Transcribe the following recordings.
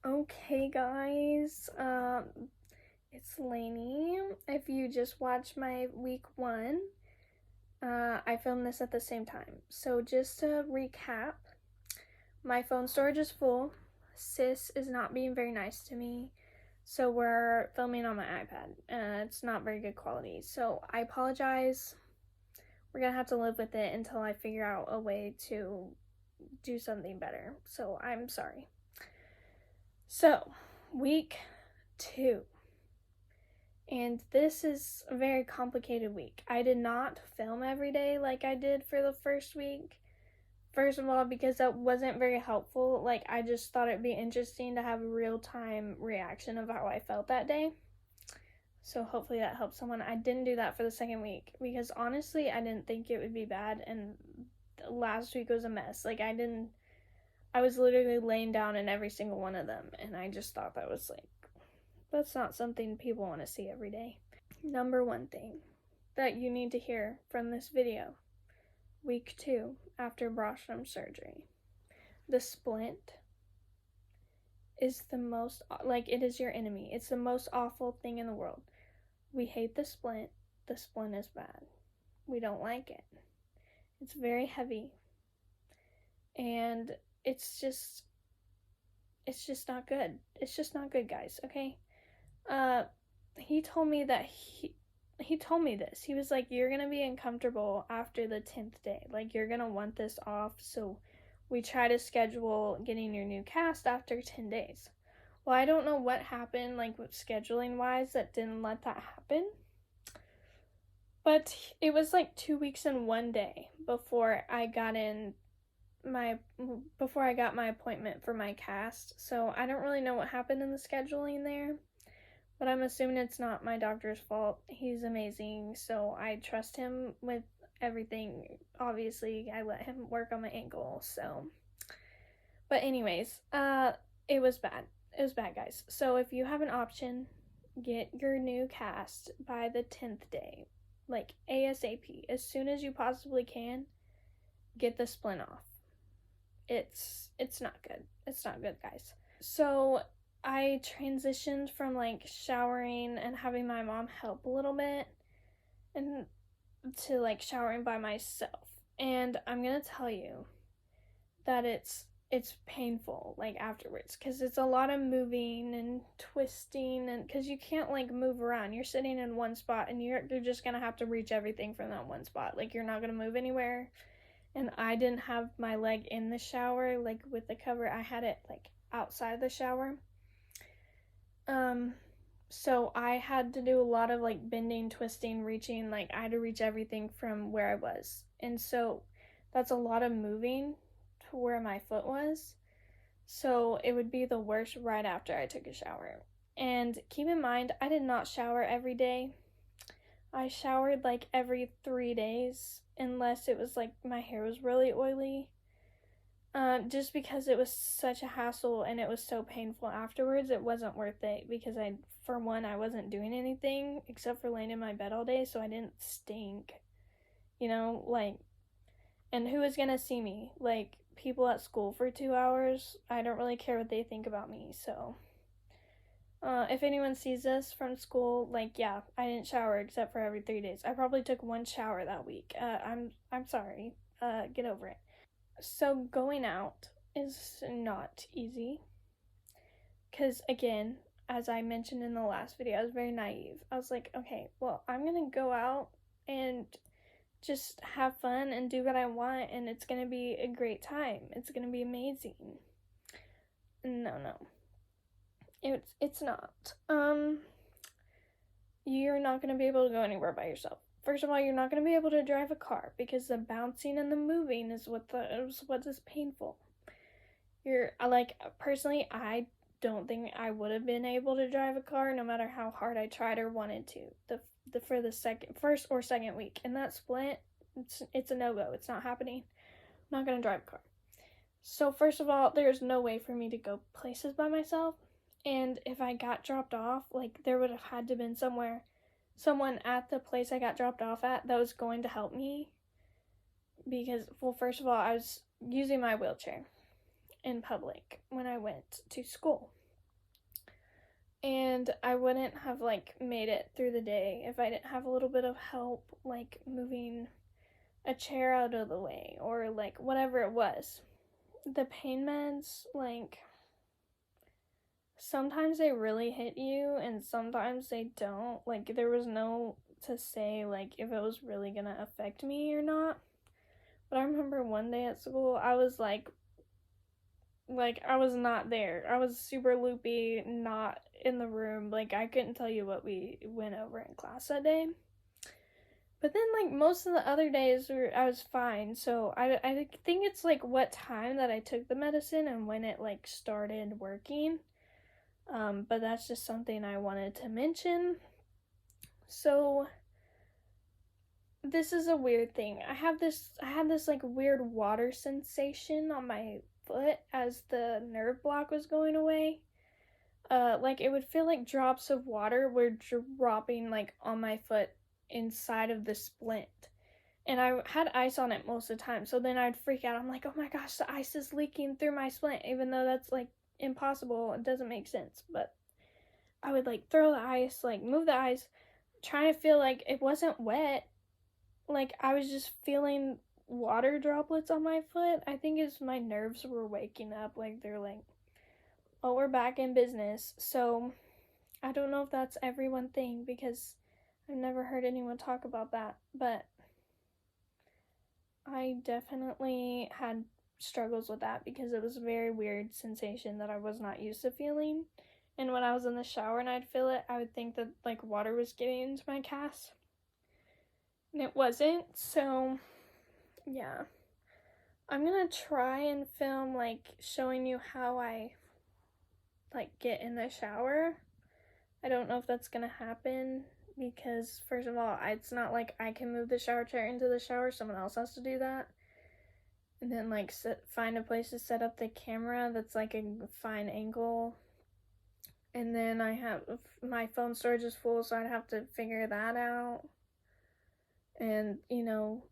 Okay, guys, it's Lainey. If you just watched my week 1, I filmed this at the same time. So just to recap, my phone storage is full. Sis is not being very nice to me, so we're filming on my iPad. It's not very good quality, so I apologize. We're gonna have to live with it until I figure out a way to do something better. So I'm sorry. So, week 2. And this is a very complicated week. I did not film every day like I did for the first week. First of all, because that wasn't very helpful. Like, I just thought it'd be interesting to have a real-time reaction of how I felt that day. So hopefully that helps someone. I didn't do that for the second week because honestly, I didn't think it would be bad, and last week was a mess. I was literally laying down in every single one of them, and I just thought that's not something people want to see every day. Number 1 thing that you need to hear from this video, week 2 after Brostrom surgery. The splint is the most, it is your enemy. It's the most awful thing in the world. We hate the splint. The splint is bad. We don't like it. It's very heavy. And it's just not good. It's just not good, guys, okay? He told me that he told me this. He was like, you're gonna be uncomfortable after the 10th day. Like, you're gonna want this off, so we try to schedule getting your new cast after 10 days. Well, I don't know what happened, like, with scheduling wise, that didn't let that happen. But it was like 2 weeks and 1 day before I got my appointment for my cast. So I don't really know what happened in the scheduling there. But I'm assuming it's not my doctor's fault. He's amazing, so I trust him with everything. Obviously, I let him work on my ankle, so. But anyways, it was bad. It was bad, guys. So if you have an option, get your new cast by the 10th day. Like, ASAP. As soon as you possibly can, get the splint off. It's not good. It's not good, guys. So I transitioned from like showering and having my mom help a little bit and to like showering by myself. And I'm gonna tell you that it's painful like afterwards, because it's a lot of moving and twisting, and because you can't like move around. You're sitting in one spot and you're just gonna have to reach everything from that one spot. Like, you're not gonna move anywhere. And I didn't have my leg in the shower like with the cover. I had it like outside the shower. So I had to do a lot of like bending, twisting, reaching. Like, I had to reach everything from where I was. And so that's a lot of moving to where my foot was. So it would be the worst right after I took a shower. And keep in mind, I did not shower every day. I showered like every 3 days, unless it was like my hair was really oily. Just because it was such a hassle and it was so painful afterwards, it wasn't worth it, because for one, I wasn't doing anything except for laying in my bed all day, so I didn't stink, and who is gonna see me? Like, people at school for 2 hours, I don't really care what they think about me, so. If anyone sees this from school, like, yeah, I didn't shower except for every 3 days. I probably took 1 shower that week. I'm sorry. Get over it. So going out is not easy, because again, as I mentioned in the last video, I was very naive. I was like, okay, well, I'm gonna go out and just have fun and do what I want, and it's gonna be a great time. It's gonna be amazing. No. It's not. You're not gonna be able to go anywhere by yourself. First of all, you're not gonna be able to drive a car because the bouncing and the moving is what is painful. Personally, I don't think I would have been able to drive a car no matter how hard I tried or wanted to. For the first or second week, and that splint, it's a no-go. It's not happening. I'm not gonna drive a car. So first of all, there's no way for me to go places by myself. And if I got dropped off, like, there would have had to been someone at the place I got dropped off at that was going to help me. Because, well, first of all, I was using my wheelchair in public when I went to school. And I wouldn't have like made it through the day if I didn't have a little bit of help, like moving a chair out of the way or like whatever it was. The pain meds, like, sometimes they really hit you and sometimes they don't. Like, there was no to say like if it was really gonna affect me or not. But I remember one day at school I was like I was not there. I was super loopy, not in the room. Like, I couldn't tell you what we went over in class that day. But then, like, most of the other days, I was fine. So I think it's like what time that I took the medicine and when it like started working. But that's just something I wanted to mention. So this is a weird thing. I had this like weird water sensation on my foot as the nerve block was going away. Like it would feel like drops of water were dropping like on my foot inside of the splint. And I had ice on it most of the time, so then I'd freak out. I'm like, oh my gosh, the ice is leaking through my splint, even though that's like impossible. It doesn't make sense. But I would like throw the ice, like move the ice, trying to feel like it wasn't wet. Like I was just feeling water droplets on my foot. I think it's my nerves were waking up. Like they're like, oh, we're back in business. So I don't know if that's every one thing because I've never heard anyone talk about that. But I definitely had struggles with that because it was a very weird sensation that I was not used to feeling. And when I was in the shower and I'd feel it, I would think that like water was getting into my cast. And it wasn't. So, yeah. I'm gonna try and film like showing you how I like get in the shower. I don't know if that's gonna happen because first of all, it's not like I can move the shower chair into the shower. Someone else has to do that. And then like find a place to set up the camera that's like a fine angle. And then I have my phone storage is full, so I'd have to figure that out. And you know,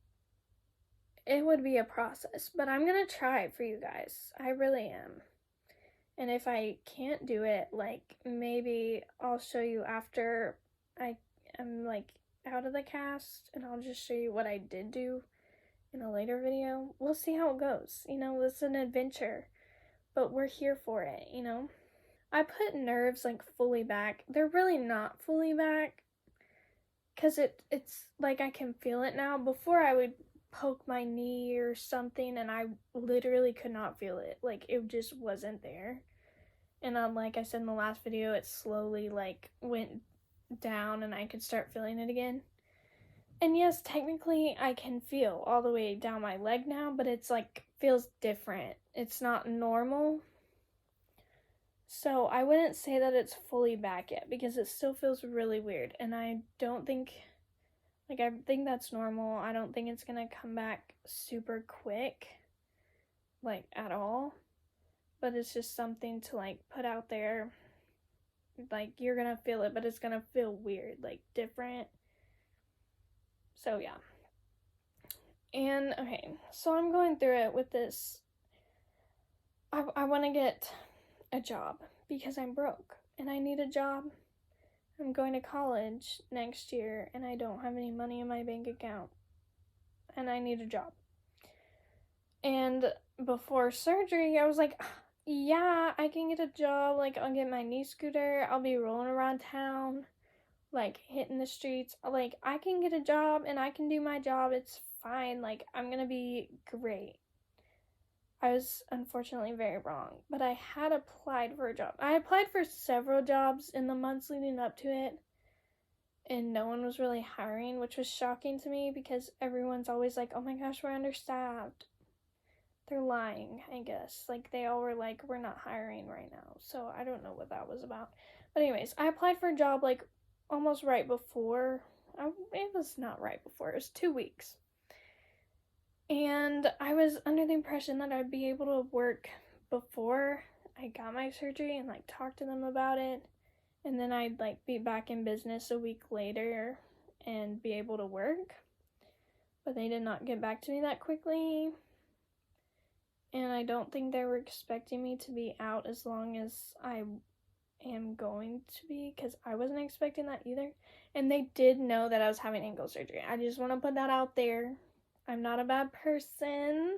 it would be a process, but I'm gonna try it for you guys. I really am. And if I can't do it, like maybe I'll show you after I am like out of the cast, and I'll just show you what I did do in a later video. We'll see how it goes. You know, it's an adventure, but we're here for it, you know? I put nerves like fully back. They're really not fully back because it's like I can feel it now. Before I would poke my knee or something and I literally could not feel it. Like it just wasn't there. And like I said in the last video, it slowly like went down and I could start feeling it again. And yes, technically I can feel all the way down my leg now, but it's like feels different. It's not normal. So I wouldn't say that it's fully back yet because it still feels really weird. And I don't think, like, I think that's normal. I don't think it's gonna come back super quick, like, at all. But it's just something to, like, put out there. Like, you're gonna feel it, but it's gonna feel weird, like, different. So, yeah. And, okay, so I'm going through it with this. I want to get a job because I'm broke and I need a job. I'm going to college next year and I don't have any money in my bank account and I need a job. And before surgery, I was like, yeah, I can get a job. Like, I'll get my knee scooter. I'll be rolling around town, like hitting the streets. Like, I can get a job and I can do my job. It's fine. Like, I'm gonna be great. I was unfortunately very wrong, but I had applied for a job. I applied for several jobs in the months leading up to it, and no one was really hiring, which was shocking to me because everyone's always like, oh my gosh, we're understaffed. They're lying, I guess. Like, they all were like, we're not hiring right now. So I don't know what that was about. But anyways, I applied for a job like almost right before. It was not right before. It was 2 weeks. And I was under the impression that I'd be able to work before I got my surgery and like talk to them about it. And then I'd like be back in business a week later and be able to work. But they did not get back to me that quickly. And I don't think they were expecting me to be out as long as I am going to be, because I wasn't expecting that either. And they did know that I was having ankle surgery. I just want to put that out there. I'm not a bad person.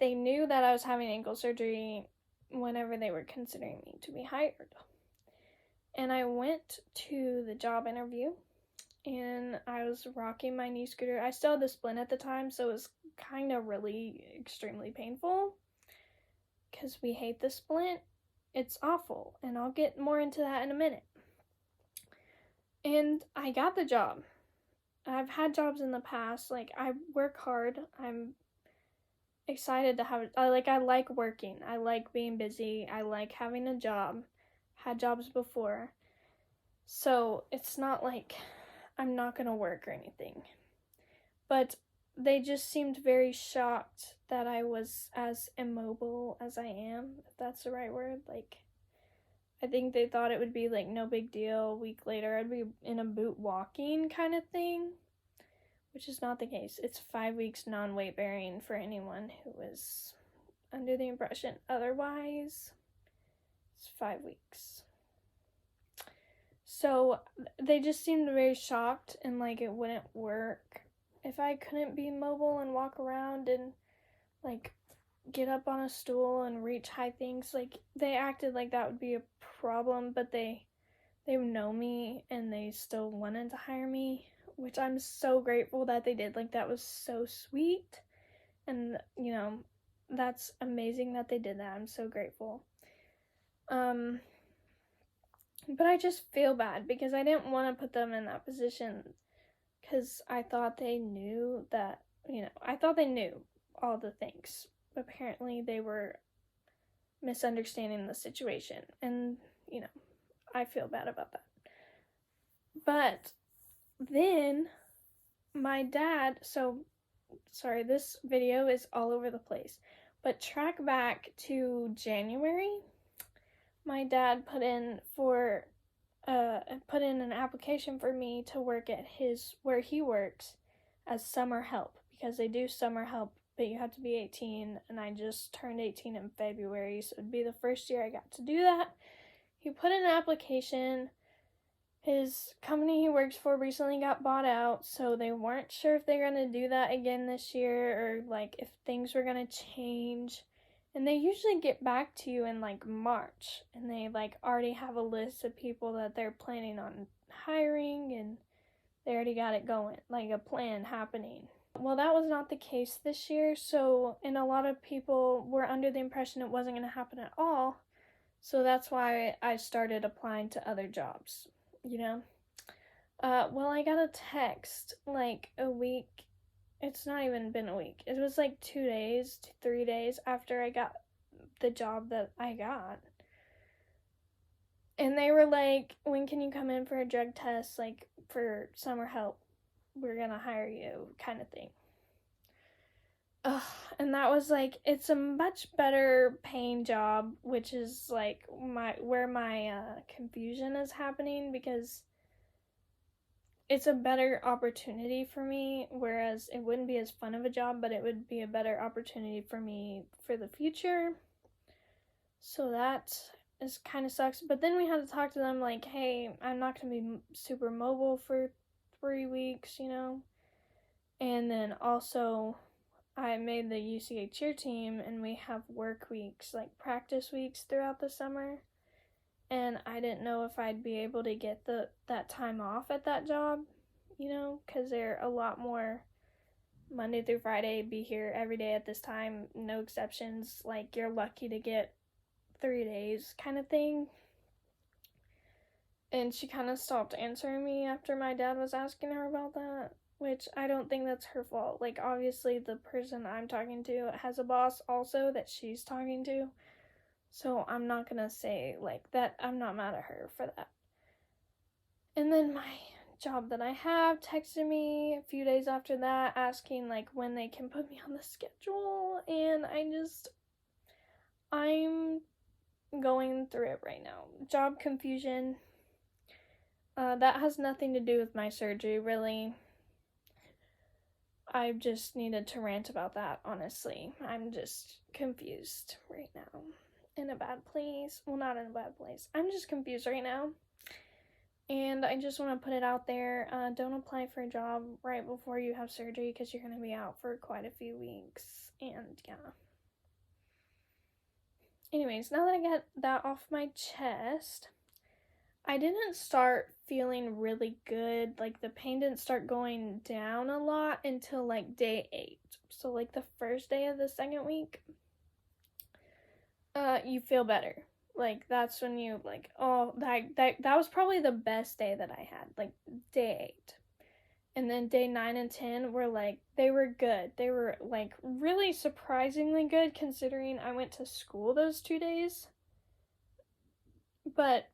They knew that I was having ankle surgery whenever they were considering me to be hired. And I went to the job interview, and I was rocking my knee scooter. I still had the splint at the time, so it was kind of really extremely painful because we hate the splint. It's awful, and I'll get more into that in a minute. And I got the job. I've had jobs in the past. Like, I work hard. I'm excited to have it. I like working. I like being busy. I like having a job. Had jobs before. So it's not like I'm not gonna work or anything. But they just seemed very shocked that I was as immobile as I am, if that's the right word. Like, I think they thought it would be like no big deal. A week later, I'd be in a boot walking kind of thing, which is not the case. It's 5 weeks non-weight bearing for anyone who was under the impression otherwise. It's 5 weeks. So they just seemed very shocked and like it wouldn't work if I couldn't be mobile and walk around and like get up on a stool and reach high things. Like, they acted like that would be a problem, but they know me and they still wanted to hire me, which I'm so grateful that they did. Like, that was so sweet, and you know, that's amazing that they did that. I'm so grateful. But I just feel bad because I didn't want to put them in that position, because I thought they knew that, I thought they knew all the things. Apparently they were misunderstanding the situation, and I feel bad about that. But then my dad, sorry, this video is all over the place, but track back to January, my dad put in an application for me to work at where he works as summer help, because they do summer help, but you have to be 18, and I just turned 18 in February, so it'd be the first year I got to do that. He put in an application. His company he works for recently got bought out, so they weren't sure if they're going to do that again this year, or like if things were going to change. And they usually get back to you in like March, and they like already have a list of people that they're planning on hiring, and they already got it going, like a plan happening. Well, that was not the case this year, and a lot of people were under the impression it wasn't going to happen at all. So that's why I started applying to other jobs, Well, I got a text like a week. It's not even been a week. It was like 3 days after I got the job that I got. And they were like, when can you come in for a drug test, like for summer help? We're gonna hire you, kind of thing. Ugh, and that was like, it's a much better paying job, which is like where my confusion is happening, because it's a better opportunity for me, whereas it wouldn't be as fun of a job, but it would be a better opportunity for me for the future. So that is kind of sucks. But then we had to talk to them like, hey, I'm not going to be super mobile for 3 weeks, And then also, I made the UCA cheer team, and we have work weeks, like practice weeks throughout the summer. And I didn't know if I'd be able to get that time off at that job, because they're a lot more Monday through Friday, be here every day at this time, no exceptions, like you're lucky to get 3 days kind of thing. And she kind of stopped answering me after my dad was asking her about that, which I don't think that's her fault. Like, obviously the person I'm talking to has a boss also that she's talking to. So I'm not gonna say like that. I'm not mad at her for that. And then my job that I have texted me a few days after that asking like when they can put me on the schedule, and I'm going through it right now. Job confusion. That has nothing to do with my surgery, really. I just needed to rant about that, honestly. I'm just confused right now. in a bad place. Well, not in a bad place. I'm just confused right now. And I just want to put it out there. Don't apply for a job right before you have surgery because you're going to be out for quite a few weeks. And yeah. Anyways, now that I got that off my chest, I didn't start feeling really good. Like, the pain didn't start going down a lot until like day 8. So like the first day of the second week, you feel better. Like, that's when you like, oh, that was probably the best day that I had, like day 8. And then day 9 and 10 were like, they were good. They were like really surprisingly good considering I went to school those 2 days. But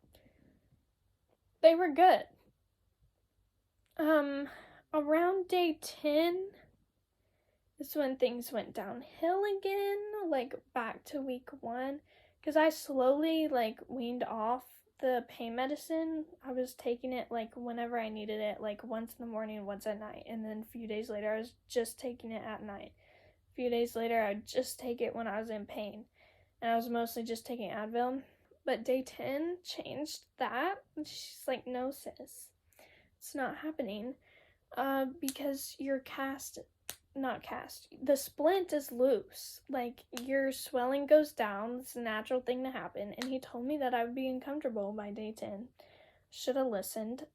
they were good. Around day 10 is when things went downhill again, like back to week 1. Because I slowly like weaned off the pain medicine. I was taking it like whenever I needed it, like once in the morning, once at night. And then a few days later, I was just taking it at night. A few days later, I would just take it when I was in pain. And I was mostly just taking Advil. But day 10 changed that. She's like, no, sis, it's not happening. Because your the splint is loose. Like, your swelling goes down. It's a natural thing to happen. And he told me that I would be uncomfortable by day 10. Should have listened.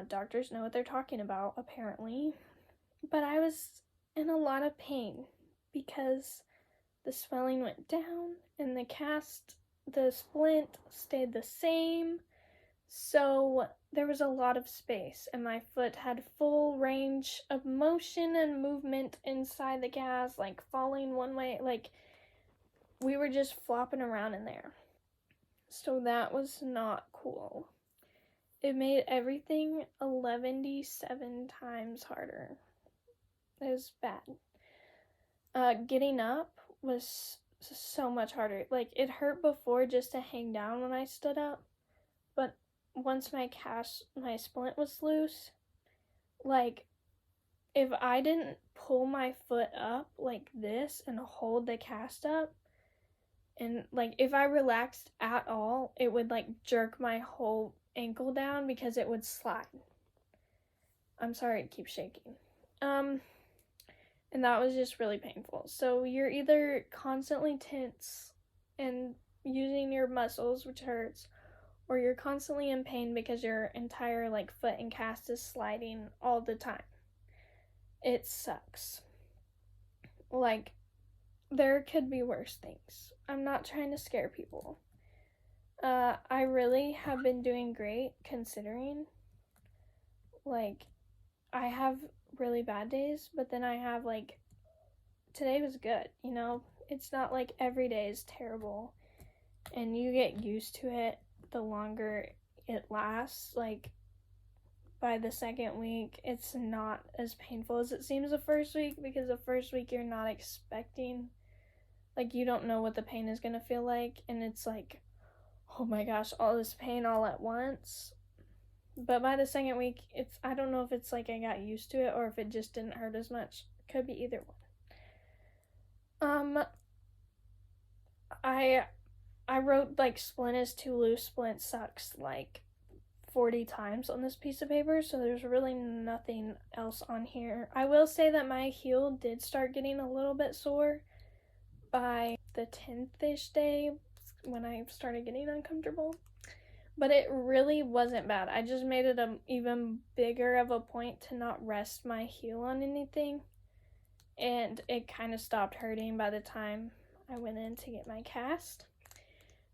Doctors know what they're talking about, apparently. But I was in a lot of pain because the swelling went down and the splint stayed the same. So there was a lot of space, and my foot had full range of motion and movement inside the cast, like falling one way, like we were just flopping around in there. So that was not cool. It made everything 11-7 times harder. It was bad. Getting up was so much harder. Like, it hurt before just to hang down when I stood up, but once my splint was loose, like, if I didn't pull my foot up like this and hold the cast up, and like if I relaxed at all, it would like jerk my whole ankle down because it would slide. I'm sorry it keeps shaking. And that was just really painful. So you're either constantly tense and using your muscles, which hurts, or you're constantly in pain because your entire like foot and cast is sliding all the time. It sucks. Like, there could be worse things. I'm not trying to scare people. I really have been doing great considering. Like, I have really bad days, but then I have like, today was good, you know? It's not like every day is terrible and you get used to it the longer it lasts. Like, by the second week, it's not as painful as it seems the first week, because the first week you're not expecting, like, you don't know what the pain is gonna feel like, and it's like, oh my gosh, all this pain all at once. But by the second week, I don't know if it's like I got used to it or if it just didn't hurt as much. Could be either one. I wrote like splint is too loose, splint sucks like 40 times on this piece of paper, so there's really nothing else on here. I will say that my heel did start getting a little bit sore by the 10th-ish day when I started getting uncomfortable, but it really wasn't bad. I just made it even bigger of a point to not rest my heel on anything, and it kind of stopped hurting by the time I went in to get my cast.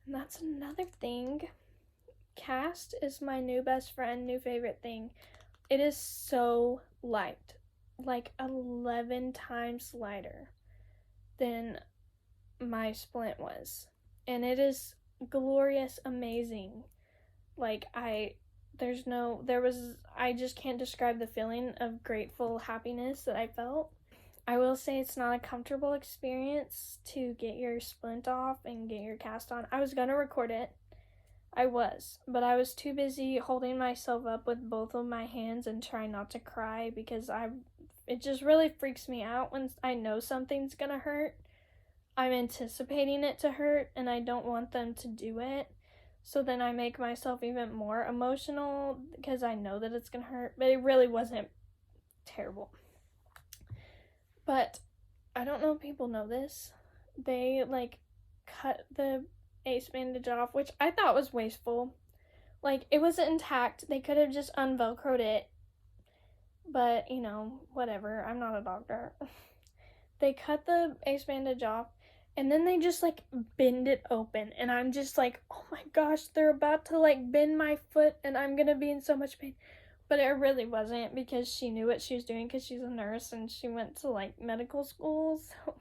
And that's another thing. Cast is my new best friend, new favorite thing. It is so light, like 11 times lighter than my splint was, and it is glorious, amazing. Like, I just can't describe the feeling of grateful happiness that I felt. I will say it's not a comfortable experience to get your splint off and get your cast on. I was gonna record it. But I was too busy holding myself up with both of my hands and trying not to cry, because it just really freaks me out when I know something's gonna hurt. I'm anticipating it to hurt and I don't want them to do it. So then I make myself even more emotional because I know that it's gonna hurt, but it really wasn't terrible. But I don't know if people know this. They like cut the ace bandage off, which I thought was wasteful. Like, it wasn't intact. They could have just unvelcroed it. But, you know, whatever. I'm not a doctor. They cut the ace bandage off and then they just like bend it open. And I'm just like, oh my gosh, they're about to like bend my foot and I'm gonna be in so much pain. But it really wasn't because she knew what she was doing because she's a nurse and she went to like medical school. So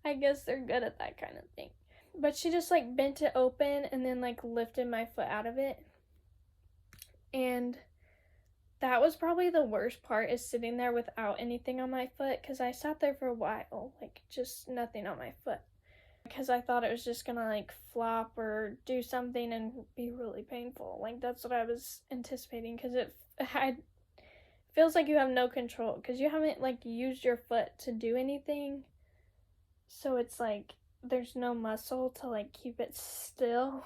I guess they're good at that kind of thing. But she just like bent it open and then like lifted my foot out of it. And that was probably the worst part, is sitting there without anything on my foot, because I sat there for a while, like just nothing on my foot, because I thought it was just gonna like flop or do something and be really painful. Like, that's what I was anticipating, because it feels like you have no control because you haven't like used your foot to do anything, so it's like there's no muscle to like keep it still.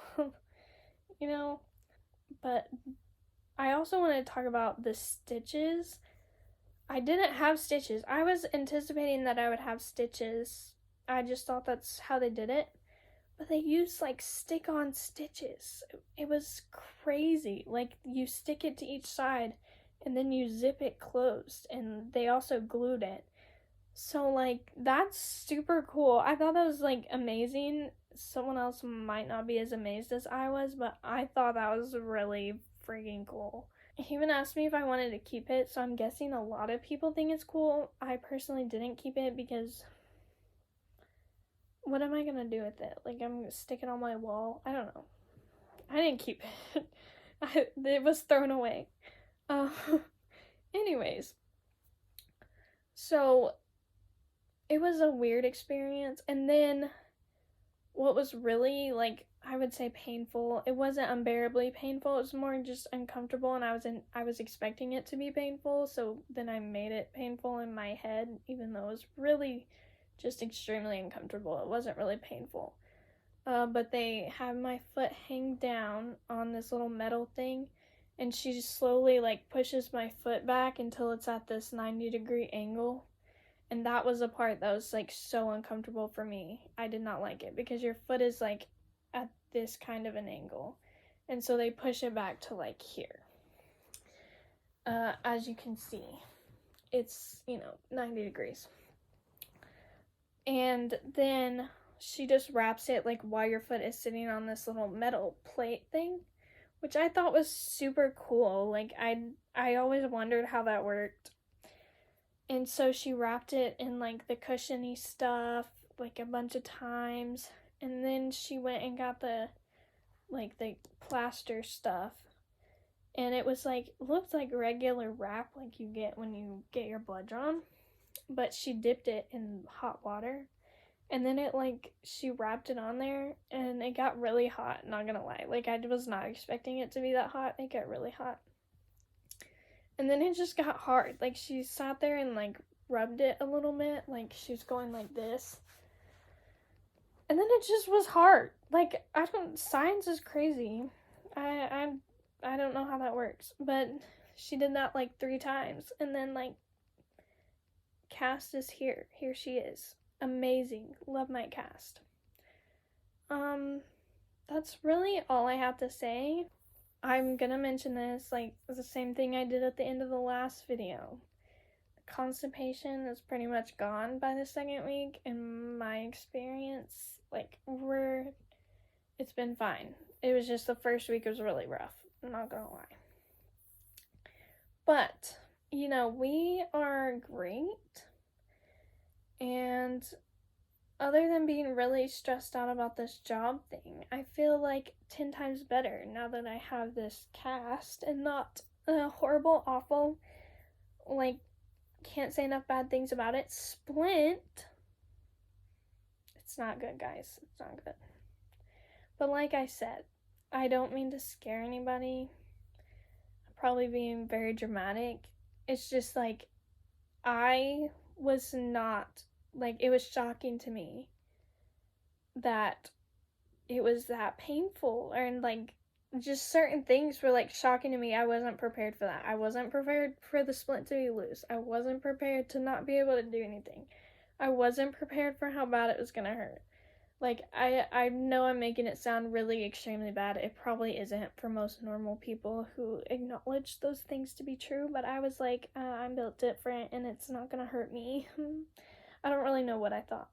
You know. But I also want to talk about the stitches. I didn't have stitches. I was anticipating that I would have stitches. I just thought that's how they did it. But they used like stick-on stitches. It was crazy. Like, you stick it to each side and then you zip it closed, and they also glued it. So like, that's super cool. I thought that was like amazing. Someone else might not be as amazed as I was, but I thought that was really freaking cool. He even asked me if I wanted to keep it, so I'm guessing a lot of people think it's cool. I personally didn't keep it because what am I gonna do with it? Like, I'm gonna stick it on my wall? I don't know. I didn't keep it. It was thrown away. Anyways, so it was a weird experience. And then what was really, like, I would say painful, it wasn't unbearably painful, it was more just uncomfortable, and I was expecting it to be painful, so then I made it painful in my head, even though it was really just extremely uncomfortable. It wasn't really painful. But they have my foot hang down on this little metal thing, and she just slowly like pushes my foot back until it's at this 90-degree angle. And that was the part that was like so uncomfortable for me. I did not like it because your foot is like at this kind of an angle. And so they push it back to like here. As you can see, it's, 90 degrees. And then she just wraps it like while your foot is sitting on this little metal plate thing, which I thought was super cool. Like, I always wondered how that worked. And so she wrapped it in like the cushiony stuff like a bunch of times, and then she went and got the plaster stuff, and it was like, looked like regular wrap like you get when you get your blood drawn, but she dipped it in hot water, and then she wrapped it on there, and it got really hot, not gonna lie. Like, I was not expecting it to be that hot. It got really hot. And then it just got hard. Like, she sat there and like rubbed it a little bit, like she was going like this, and then it just was hard. Like, science is crazy. I don't know how that works, but she did that like 3 times, and then like, cast is here she is. Amazing. Love my cast. That's really all I have to say. I'm gonna mention this, like, the same thing I did at the end of the last video. The constipation is pretty much gone by the 2nd week, in my experience. Like, it's been fine. It was just the first week was really rough, I'm not gonna lie. But, we are great, and other than being really stressed out about this job thing, I feel like 10 times better now that I have this cast and not a horrible, awful, like, can't say enough bad things about it, splint. It's not good, guys. It's not good. But like I said, I don't mean to scare anybody. I'm probably being very dramatic. It's just like, I was not, like, it was shocking to me that it was that painful, and like just certain things were like shocking to me. I wasn't prepared for that. I wasn't prepared for the splint to be loose. I wasn't prepared to not be able to do anything. I wasn't prepared for how bad it was gonna hurt. Like, I know I'm making it sound really extremely bad. It probably isn't for most normal people who acknowledge those things to be true, but I was like, I'm built different and it's not gonna hurt me. I don't really know what I thought.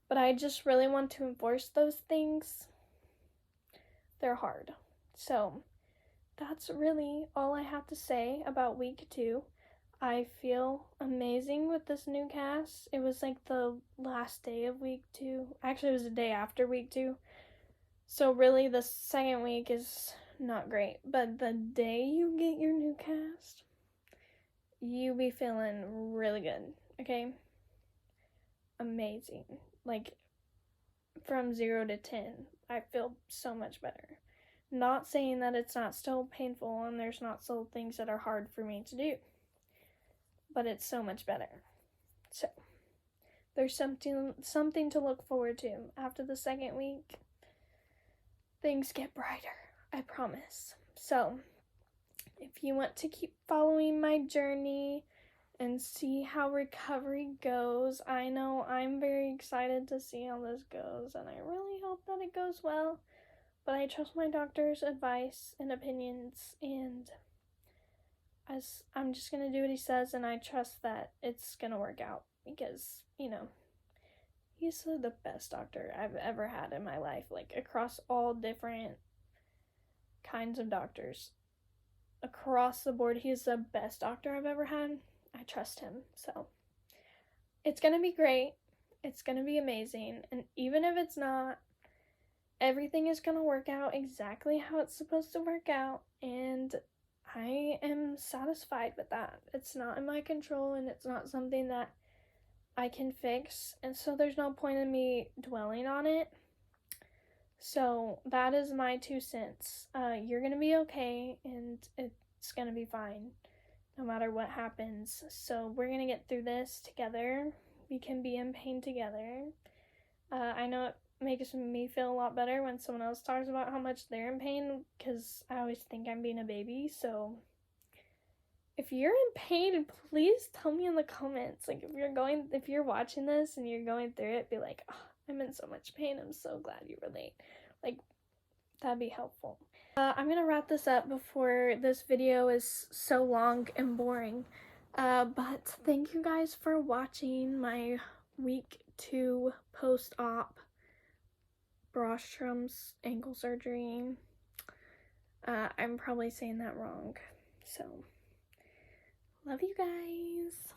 But I just really want to enforce those things. They're hard. So, that's really all I have to say about week 2. I feel amazing with this new cast. It was like the last day of week 2. Actually, it was the day after week 2. So really the second week is not great. But the day you get your new cast, you be feeling really good. Okay? Amazing. Like, from 0 to 10, I feel so much better. Not saying that it's not still painful and there's not still things that are hard for me to do, but it's so much better. So there's something to look forward to. After the second week, things get brighter, I promise. So if you want to keep following my journey and see how recovery goes, I know I'm very excited to see how this goes, and I really hope that it goes well. But I trust my doctor's advice and opinions, and I'm just gonna do what he says, and I trust that it's gonna work out because, he's the best doctor I've ever had in my life, like across all different kinds of doctors. Across the board, he's the best doctor I've ever had. I trust him, so it's gonna be great. It's gonna be amazing, and even if it's not, everything is gonna work out exactly how it's supposed to work out, and I am satisfied with that. It's not in my control, and it's not something that I can fix, and so there's no point in me dwelling on it. So that is my 2 cents. You're gonna be okay, and it's gonna be fine, no matter what happens. So we're gonna get through this together. We can be in pain together. I know it makes me feel a lot better when someone else talks about how much they're in pain, because I always think I'm being a baby. So if you're in pain, please tell me in the comments. Like, if you're watching this and you're going through it, be like, oh, I'm in so much pain. I'm so glad you relate. Like, that'd be helpful. I'm gonna wrap this up before this video is so long and boring. But thank you guys for watching my week 2 post-op Brostrom's ankle surgery. I'm probably saying that wrong. So, love you guys.